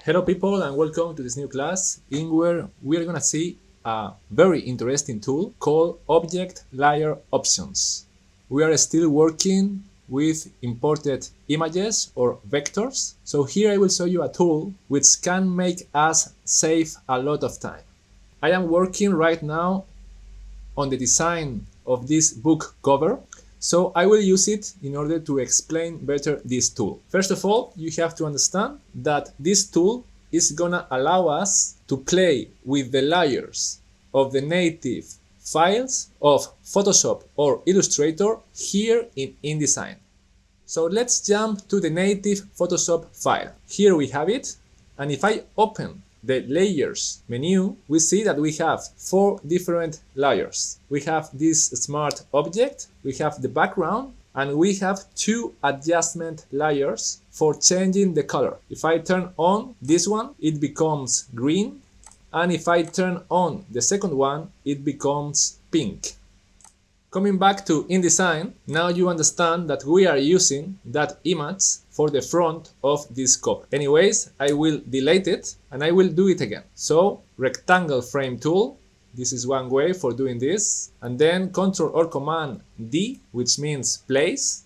Hello people and welcome to this new class in where we are gonna see a very interesting tool called Object Layer Options. We are still working with imported images or vectors. So here I will show you a tool which can make us save a lot of time. I am working right now on the design of this book cover. So I will use it in order to explain better this tool. First of all, you have to understand that this tool is gonna allow us to play with the layers of the native files of Photoshop or Illustrator here in InDesign. So let's jump to the native Photoshop file. Here we have it, and if I open the layers menu, we see that we have 4 different layers. We have this smart object, we have the background, and we have 2 adjustment layers for changing the color. If I turn on this one, it becomes green, and if I turn on the second one, it becomes pink. Coming back to InDesign, now you understand that we are using that image for the front of this cover. Anyways, I will delete it and I will do it again. So, rectangle frame tool, this is one way for doing this. And then Ctrl or Command D, which means place.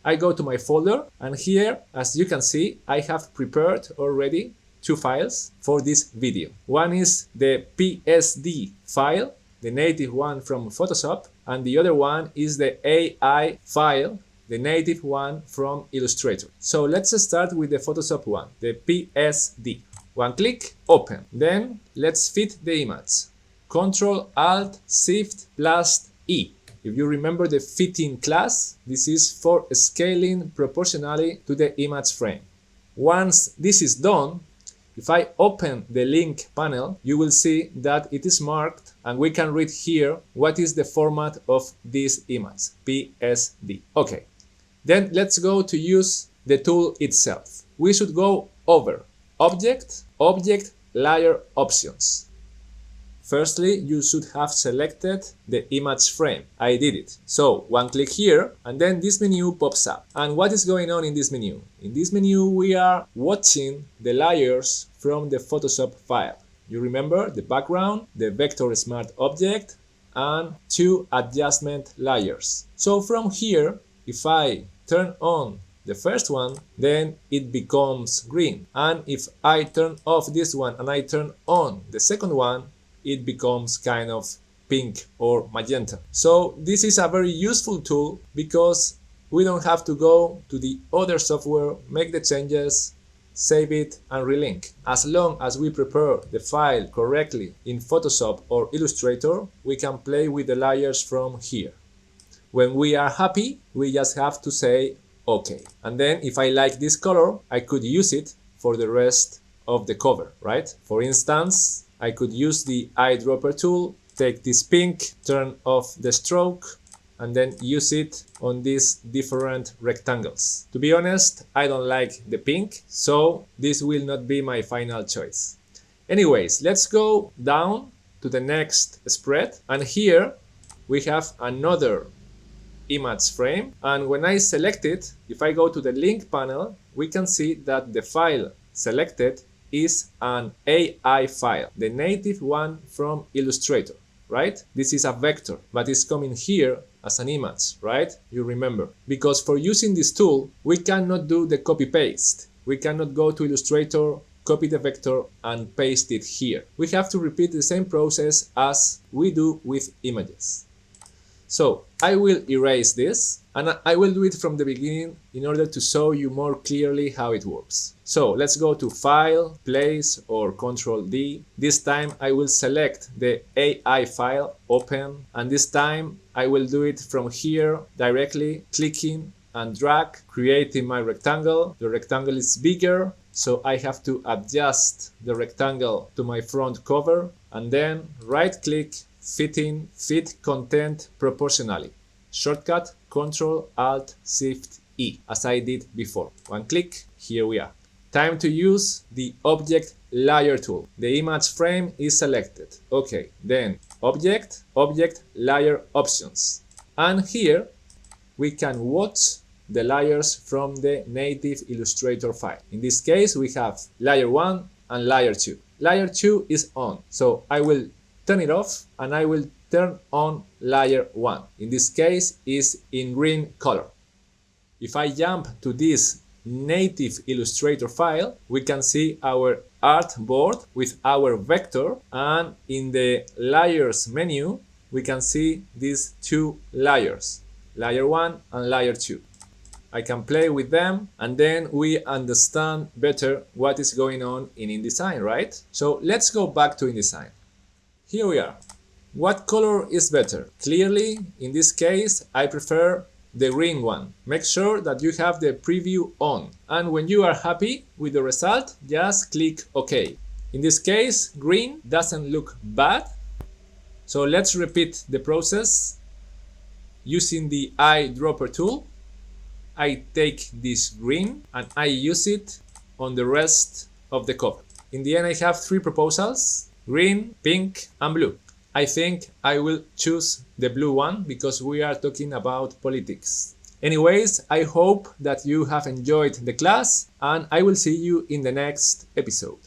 I go to my folder and here, as you can see, I have prepared already 2 files for this video. One is the PSD file, the native one from Photoshop, and the other one is the AI file, the native one from Illustrator. So let's start with the Photoshop one, the PSD. One click, open. Then let's fit the image. Ctrl Alt Shift plus E. If you remember the fitting class, this is for scaling proportionally to the image frame. Once this is done, if I open the link panel, you will see that it is marked and we can read here what is the format of this image, PSD. Okay, then let's go to use the tool itself. We should go over Object, Object Layer Options. Firstly, you should have selected the image frame. I did it. So one click here and then this menu pops up. And what is going on in this menu? In this menu we are watching the layers from the Photoshop file. You remember the background, the vector smart object, and 2 adjustment layers. So from here, if I turn on the first one, then it becomes green. And if I turn off this one and I turn on the second one, it becomes kind of pink or magenta. So this is a very useful tool because we don't have to go to the other software, make the changes, save it and relink. As long as we prepare the file correctly in Photoshop or Illustrator, we can play with the layers from here. When we are happy, we just have to say OK. And then if I like this color, I could use it for the rest of the cover, right? For instance, I could use the eyedropper tool, take this pink, turn off the stroke, and then use it on these different rectangles. To be honest, I don't like the pink, so this will not be my final choice. Anyways, let's go down to the next spread, and here we have another image frame, and when I select it, if I go to the link panel, we can see that the file selected is an AI file, the native one from Illustrator, right? This is a vector, but it's coming here as an image, right? You remember. Because for using this tool, we cannot do the copy-paste. We cannot go to Illustrator, copy the vector, and paste it here. We have to repeat the same process as we do with images. So I will erase this and I will do it from the beginning in order to show you more clearly how it works. So let's go to File, Place or Ctrl D. This time I will select the AI file, Open, and this time I will do it from here directly, clicking and drag, creating my rectangle. The rectangle is bigger, so I have to adjust the rectangle to my front cover and then right click, fitting, fit content proportionally. Shortcut Ctrl Alt Shift E, as I did before. One click, here we are. Time to use the Object Layer tool. The image frame is selected. Okay, then Object, Object Layer Options. And here we can watch the layers from the native Illustrator file. In this case, we have layer 1, and layer 2. Layer 2 is on, so I will turn it off and I will turn on layer 1. In this case is in green color. If I jump to this native Illustrator file, we can see our artboard with our vector, and in the layers menu we can see these two layers, layer 1 and layer 2. I can play with them and then we understand better what is going on in InDesign, right? So let's go back to InDesign. Here we are. What color is better? Clearly, in this case, I prefer the green one. Make sure that you have the preview on, and when you are happy with the result, just click OK. In this case, green doesn't look bad, so let's repeat the process. Using the eyedropper tool, I take this green and I use it on the rest of the cover. In the end, I have 3 proposals: green, pink and blue. I think I will choose the blue one because we are talking about politics. Anyways, I hope that you have enjoyed the class and I will see you in the next episode.